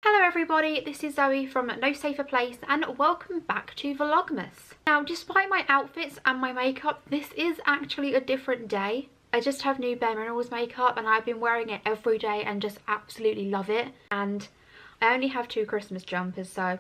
Hello everybody, this is Zoe from No Safer Place and welcome back to Vlogmas. Now, despite my outfits and my makeup, this is actually a different day. I just have new Bare Minerals makeup and I've been wearing it every day and just absolutely love it. And I only have 2 Christmas jumpers, so...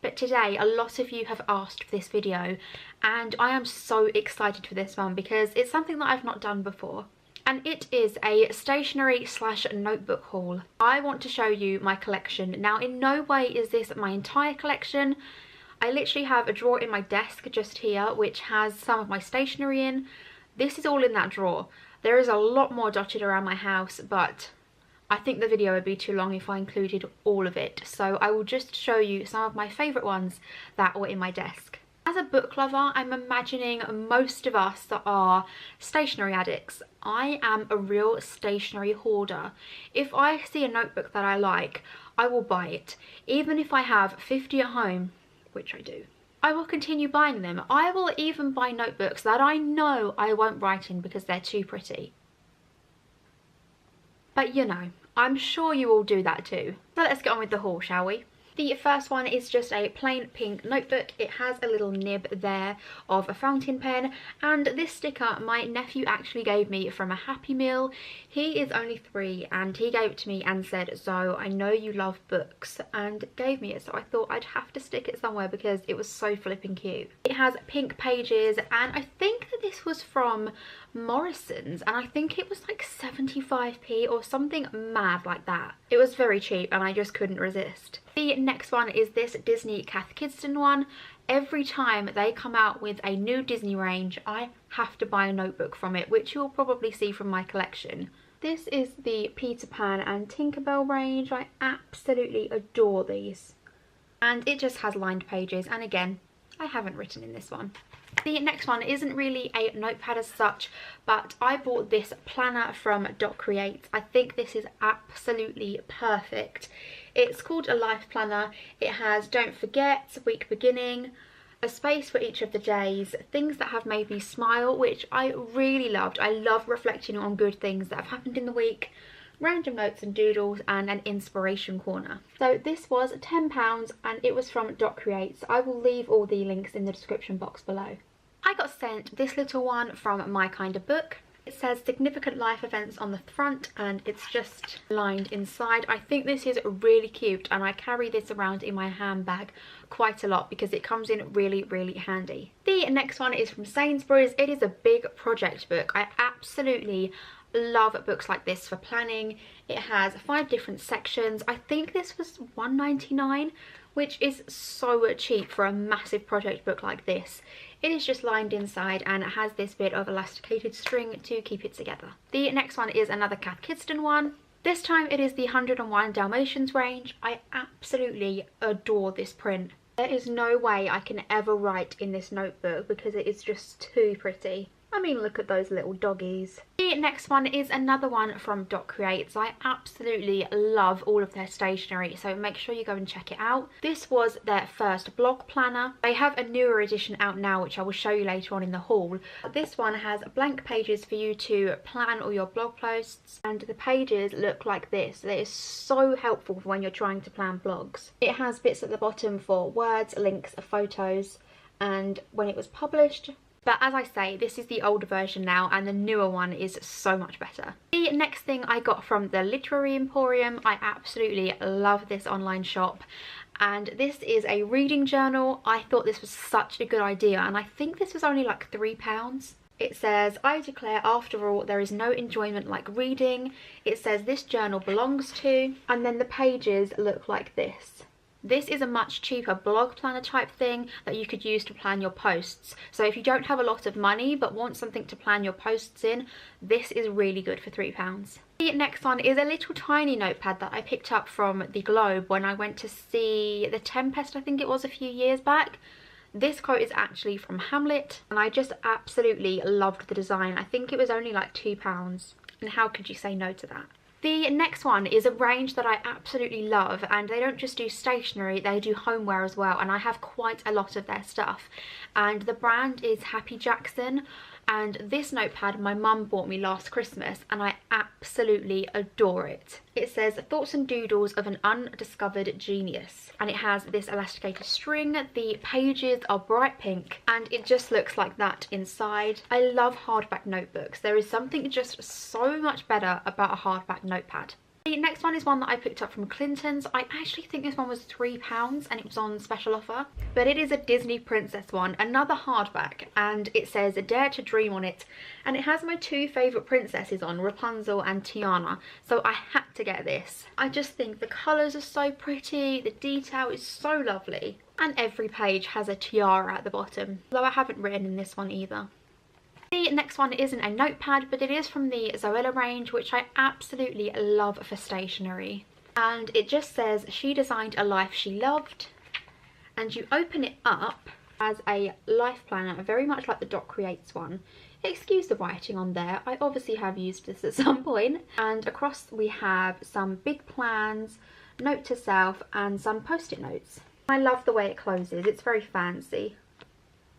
But today, a lot of you have asked for this video and I am so excited for this one because it's something that I've not done before. And it is a stationery slash notebook haul. I want to show you my collection. Now, in no way is this my entire collection. I literally have a drawer in my desk just here which has some of my stationery in. This is all in that drawer. There is a lot more dotted around my house, but I think the video would be too long if I included all of it. So I will just show you some of my favourite ones that were in my desk. As a book lover, I'm imagining most of us are stationery addicts. I am a real stationery hoarder. If I see a notebook that I like, I will buy it. Even if I have 50 at home, which I do, I will continue buying them. I will even buy notebooks that I know I won't write in because they're too pretty. But you know, I'm sure you all do that too. So let's get on with the haul, shall we? The first one is just a plain pink notebook. It has a little nib there of a fountain pen, and this sticker my nephew actually gave me from a Happy Meal. He is only 3 and he gave it to me and said, "So I know you love books," and gave me it, so I thought I'd have to stick it somewhere because it was so flipping cute. It has pink pages and I think that this was from Morrison's and I think it was like 75p or something mad like that. It was very cheap and I just couldn't resist. The next one is this Disney Cath Kidston one. Every time they come out with a new Disney range, I have to buy a notebook from it, which you'll probably see from my collection. This is the Peter Pan and Tinkerbell range. I absolutely adore these. And it just has lined pages, and again, I haven't written in this one. The next one isn't really a notepad as such, but I bought this planner from Dot Create. I think this is absolutely perfect. It's called a life planner. It has don't forget, week beginning, a space for each of the days, things that have made me smile, which I really loved. I love reflecting on good things that have happened in the week, random notes and doodles, and an inspiration corner. So this was £10 and it was from Dot Create. So I will leave all the links in the description box below. I got sent this little one from My Kind of Book. It says significant life events on the front and it's just lined inside. I think this is really cute and I carry this around in my handbag quite a lot because it comes in really, really handy. The next one is from Sainsbury's. It is a big project book. I absolutely love books like this for planning. It has 5 different sections. I think this was £1.99, which is so cheap for a massive project book like this. It is just lined inside and it has this bit of elasticated string to keep it together. The next one is another Cath Kidston one. This time it is the 101 Dalmatians range. I absolutely adore this print. There is no way I can ever write in this notebook because it is just too pretty. I mean, look at those little doggies. The next one is another one from Dot Create. I absolutely love all of their stationery, so make sure you go and check it out. This was their first blog planner. They have a newer edition out now, which I will show you later on in the haul. This one has blank pages for you to plan all your blog posts, and the pages look like this. It is so helpful for when you're trying to plan blogs. It has bits at the bottom for words, links, photos, and when it was published. But as I say, this is the older version now and the newer one is so much better. The next thing I got from the Literary Emporium. I absolutely love this online shop. And this is a reading journal. I thought this was such a good idea and I think this was only like £3. It says, "I declare after all there is no enjoyment like reading." It says this journal belongs to, and then the pages look like this. This is a much cheaper blog planner type thing that you could use to plan your posts. So if you don't have a lot of money but want something to plan your posts in, this is really good for £3. The next one is a little tiny notepad that I picked up from the Globe when I went to see The Tempest, I think it was, a few years back. This quote is actually from Hamlet and I just absolutely loved the design. I think it was only like £2 and how could you say no to that? The next one is a range that I absolutely love, and they don't just do stationery, they do homeware as well, and I have quite a lot of their stuff. And the brand is Happy Jackson, and this notepad my mum bought me last Christmas and I absolutely adore it. It says thoughts and doodles of an undiscovered genius, and it has this elasticated string. The pages are bright pink and it just looks like that inside. I love hardback notebooks. There is something just so much better about a hardback notepad. The next one is one that I picked up from Clinton's. I actually think this one was £3 and it was on special offer. But it is a Disney princess one, another hardback, and it says Dare to Dream on it. And it has my two favourite princesses on, Rapunzel and Tiana. So I had to get this. I just think the colours are so pretty, the detail is so lovely. And every page has a tiara at the bottom, though I haven't written in this one either. The next one isn't a notepad, but it is from the Zoella range, which I absolutely love for stationery. And it just says, she designed a life she loved. And you open it up as a life planner, very much like the Dot Creates one. Excuse the writing on there, I obviously have used this at some point. And across we have some big plans, note to self, and some post-it notes. I love the way it closes, it's very fancy.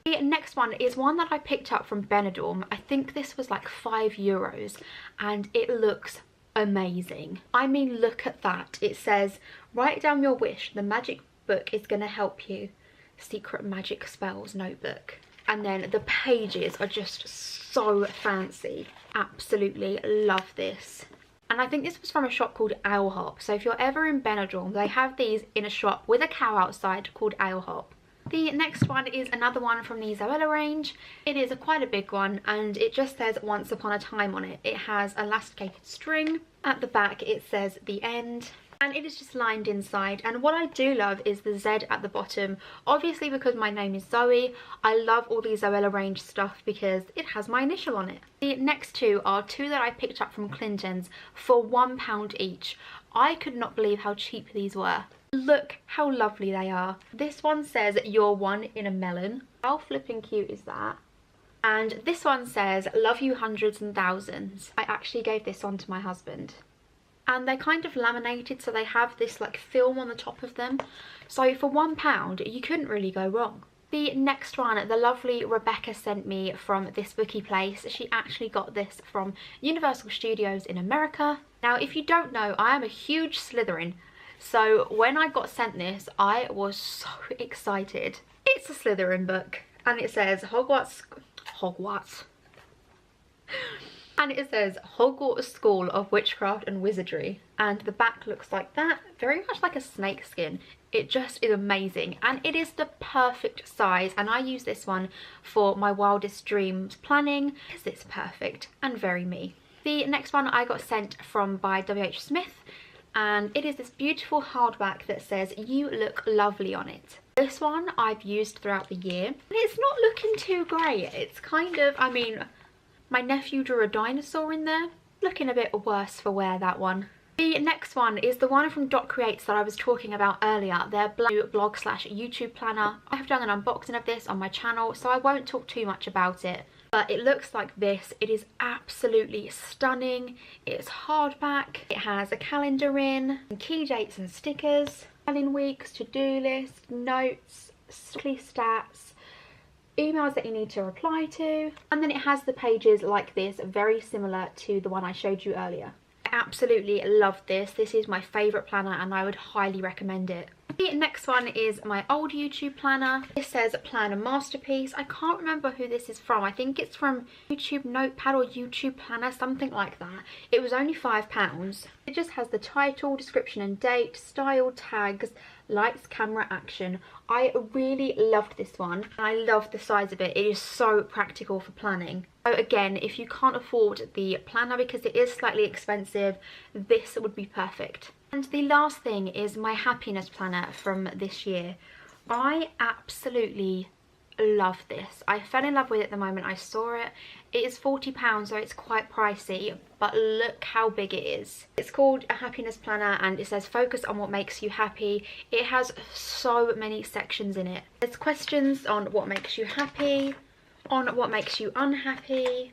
The next one is one that I picked up from Benidorm. I think this was like €5 and it looks amazing. I mean, look at that. It says, write down your wish, the magic book is going to help you. Secret magic spells notebook. And then the pages are just so fancy. Absolutely love this. And I think this was from a shop called Ale Hop. So if you're ever in Benidorm, they have these in a shop with a cow outside called Ale Hop. The next one is another one from the Zoella range. It is quite a big one and it just says Once Upon a Time on it. It has elasticated string. At the back it says The End. And it is just lined inside, and what I do love is the Z at the bottom. Obviously because my name is Zoe, I love all the Zoella range stuff because it has my initial on it. The next two are two that I picked up from Clinton's for £1 each. I could not believe how cheap these were. Look how lovely they are. This one says You're One in a Melon. How flipping cute is that? And this one says Love You Hundreds and Thousands. I actually gave this one to my husband. And they're kind of laminated, so they have this like film on the top of them. So for £1 you couldn't really go wrong. The next one, the lovely Rebecca sent me from this bookie place. She actually got this from Universal Studios in America. Now if you don't know, I am a huge Slytherin. So when I got sent this, I was so excited. It's a Slytherin book and it says Hogwarts. And it says Hogwarts School of Witchcraft and Wizardry. And the back looks like that, very much like a snake skin. It just is amazing and it is the perfect size, and I use this one for my wildest dreams planning because it's perfect and very me. The next one I got sent from by WH Smith, and it is this beautiful hardback that says You Look Lovely on it. This one I've used throughout the year and it's not looking too great. It's kind of, I mean, my nephew drew a dinosaur in there. Looking a bit worse for wear, that one. The next one is the one from Dot Creates that I was talking about earlier, their blog/YouTube planner. I have done an unboxing of this on my channel, so I won't talk too much about it. But it looks like this. It is absolutely stunning. It's hardback. It has a calendar in, key dates and stickers, planning weeks, to-do list, notes, stats, emails that you need to reply to, and then it has the pages like this, very similar to the one I showed you earlier. I absolutely love this. This is my favourite planner and I would highly recommend it. The next one is my old YouTube planner. This says Planner Masterpiece. I can't remember who this is from. I think it's from YouTube Notepad or YouTube Planner, something like that. It was only £5. It just has the title, description and date, style, tags, lights, camera, action. I really loved this one and I love the size of it. It is so practical for planning. So again, if you can't afford the planner because it is slightly expensive, this would be perfect. And the last thing is my happiness planner from this year. I absolutely love this. I fell in love with it the moment I saw it. It is £40, so it's quite pricey, but look how big it is. It's called a happiness planner and it says focus on what makes you happy. It has so many sections in it. There's questions on what makes you happy, on what makes you unhappy,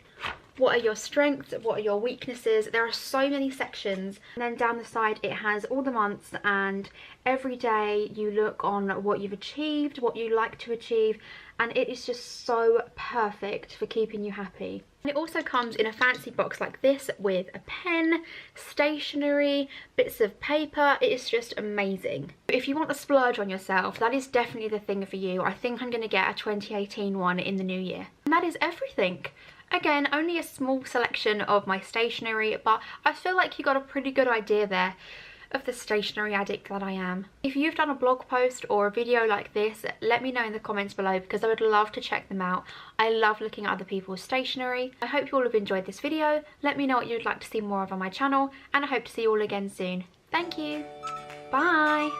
what are your strengths, what are your weaknesses. There are so many sections, and then down the side it has all the months, and every day you look on what you've achieved, what you like to achieve, and it is just so perfect for keeping you happy. And it also comes in a fancy box like this with a pen, stationery, bits of paper. It is just amazing. If you want to splurge on yourself, that is definitely the thing for you. I think I'm going to get a 2018 one in the new year. And that is everything. Again, only a small selection of my stationery, but I feel like you got a pretty good idea there of the stationery addict that I am. If you've done a blog post or a video like this, let me know in the comments below, because I would love to check them out. I love looking at other people's stationery. I hope you all have enjoyed this video. Let me know what you'd like to see more of on my channel, and I hope to see you all again soon. Thank you. Bye.